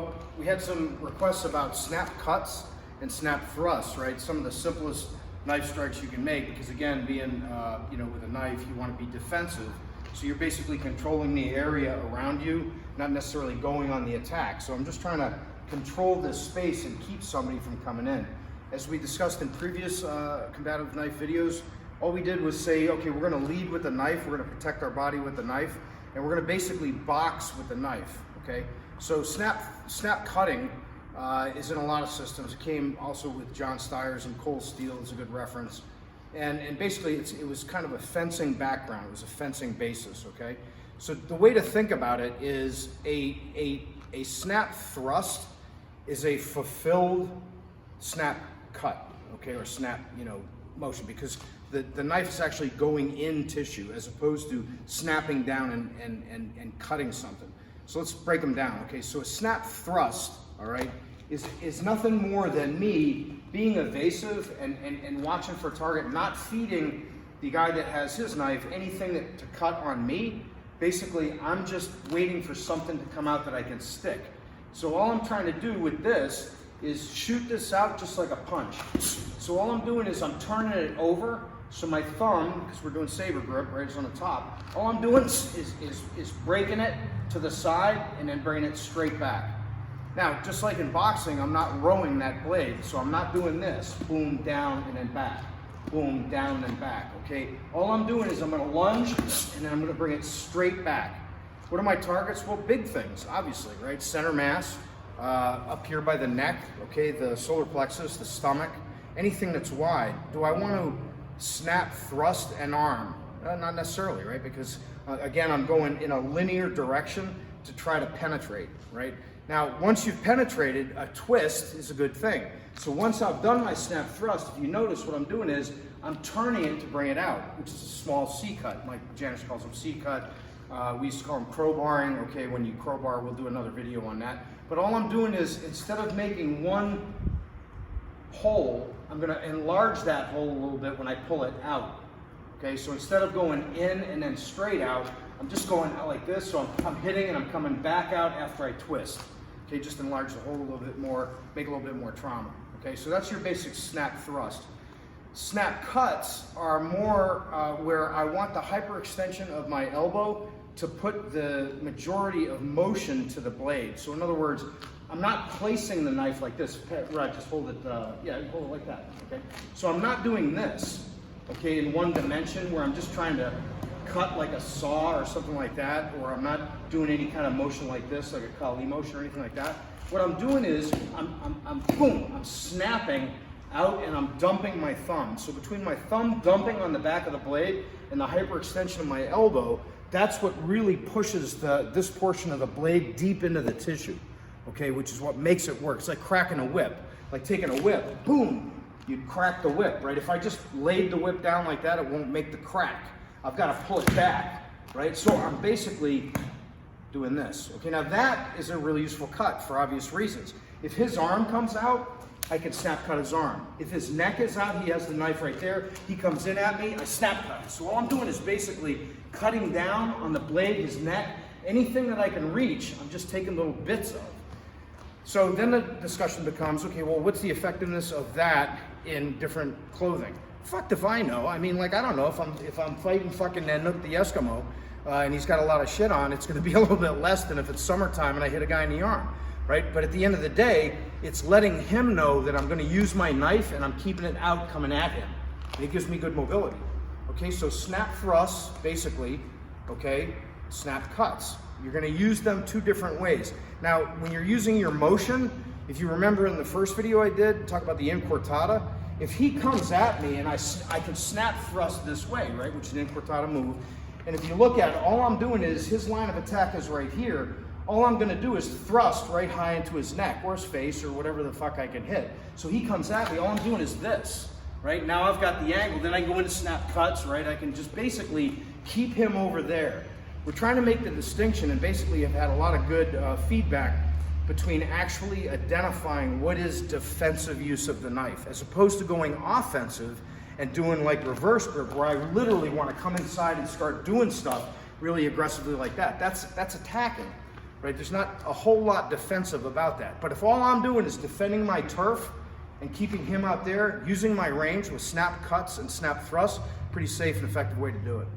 So we had some requests about snap cuts and snap thrusts, right? Some of the simplest knife strikes you can make, because again, being with a knife, you want to be defensive. So you're basically controlling the area around you, not necessarily going on the attack. So I'm just trying to control this space and keep somebody from coming in. As we discussed in previous combative knife videos, all we did was say, okay, we're going to lead with the knife, we're going to protect our body with the knife, and we're going to basically box with the knife, okay? So snap cutting is in a lot of systems. It came also with John Steyer's and Cold Steel is a good reference. And basically it was kind of a fencing background. It was a fencing basis, okay? So the way to think about it is a snap thrust is a fulfilled snap cut, okay, or snap, motion, because the knife is actually going in tissue as opposed to snapping down and cutting something. So let's break them down, okay? So a snap thrust, all right, is nothing more than me being evasive and watching for a target, not feeding the guy that has his knife anything to cut on me. Basically, I'm just waiting for something to come out that I can stick. So all I'm trying to do with this is shoot this out just like a punch. So all I'm doing is I'm turning it over, so my thumb, because we're doing saber grip, right, is on the top. All I'm doing is breaking it to the side and then bringing it straight back. Now, just like in boxing, I'm not rowing that blade, so I'm not doing this, boom, down, and then back, boom, down, and then back, okay? All I'm doing is I'm gonna lunge, and then I'm gonna bring it straight back. What are my targets? Well, big things, obviously, right? Center mass, up here by the neck, okay, the solar plexus, the stomach, anything that's wide. Do I want to snap, thrust, and arm? Not necessarily, right? Because again, I'm going in a linear direction to try to penetrate, right? Now, once you've penetrated, a twist is a good thing. So once I've done my snap thrust, if you notice what I'm doing is I'm turning it to bring it out, which is a small C cut. Like Janice calls them C cut. We used to call them crowbarring. Okay, when you crowbar, we'll do another video on that. But all I'm doing is, instead of making one hole, I'm gonna enlarge that hole a little bit when I pull it out. Okay, so instead of going in and then straight out, I'm just going out like this, so I'm hitting and I'm coming back out after I twist. Okay, just enlarge the hole a little bit more, make a little bit more trauma. Okay, so that's your basic snap thrust. Snap cuts are more where I want the hyperextension of my elbow to put the majority of motion to the blade. So in other words, I'm not placing the knife like this. Right, just hold it, hold it like that, okay? So I'm not doing this, okay, in one dimension where I'm just trying to cut like a saw or something like that, or I'm not doing any kind of motion like this, like a Kali motion or anything like that. What I'm doing is, I'm snapping out and I'm dumping my thumb. So between my thumb dumping on the back of the blade and the hyperextension of my elbow, that's what really pushes this portion of the blade deep into the tissue, okay, which is what makes it work. It's like cracking a whip, like taking a whip, boom, you'd crack the whip, right? If I just laid the whip down like that, it won't make the crack. I've got to pull it back, right? So I'm basically doing this. Okay, now that is a really useful cut for obvious reasons. If his arm comes out, I can snap cut his arm. If his neck is out, he has the knife right there, he comes in at me, I snap cut. So all I'm doing is basically cutting down on the blade, his neck, anything that I can reach, I'm just taking little bits of. So then the discussion becomes, okay, well, what's the effectiveness of that in different clothing? Fucked if I know. I mean, like, I don't know, if I'm fighting fucking Nanook the Eskimo and he's got a lot of shit on, it's gonna be a little bit less than if it's summertime and I hit a guy in the arm, right? But at the end of the day, it's letting him know that I'm gonna use my knife and I'm keeping it out coming at him. And it gives me good mobility. Okay, so snap thrusts, basically, okay, snap cuts. You're gonna use them two different ways. Now, when you're using your motion, if you remember in the first video I did, talk about the incortada, if he comes at me and I can snap thrust this way, right, which is an incortada move, and if you look at it, all I'm doing is, his line of attack is right here, all I'm gonna do is thrust right high into his neck, or his face, or whatever the fuck I can hit. So he comes at me, all I'm doing is this, right? Now I've got the angle, then I go into snap cuts, right? I can just basically keep him over there. We're trying to make the distinction, and basically have had a lot of good feedback between actually identifying what is defensive use of the knife, as opposed to going offensive and doing like reverse grip, where I literally want to come inside and start doing stuff really aggressively like that. That's attacking. right? There's not a whole lot defensive about that. But if all I'm doing is defending my turf and keeping him out there, using my range with snap cuts and snap thrusts, pretty safe and effective way to do it.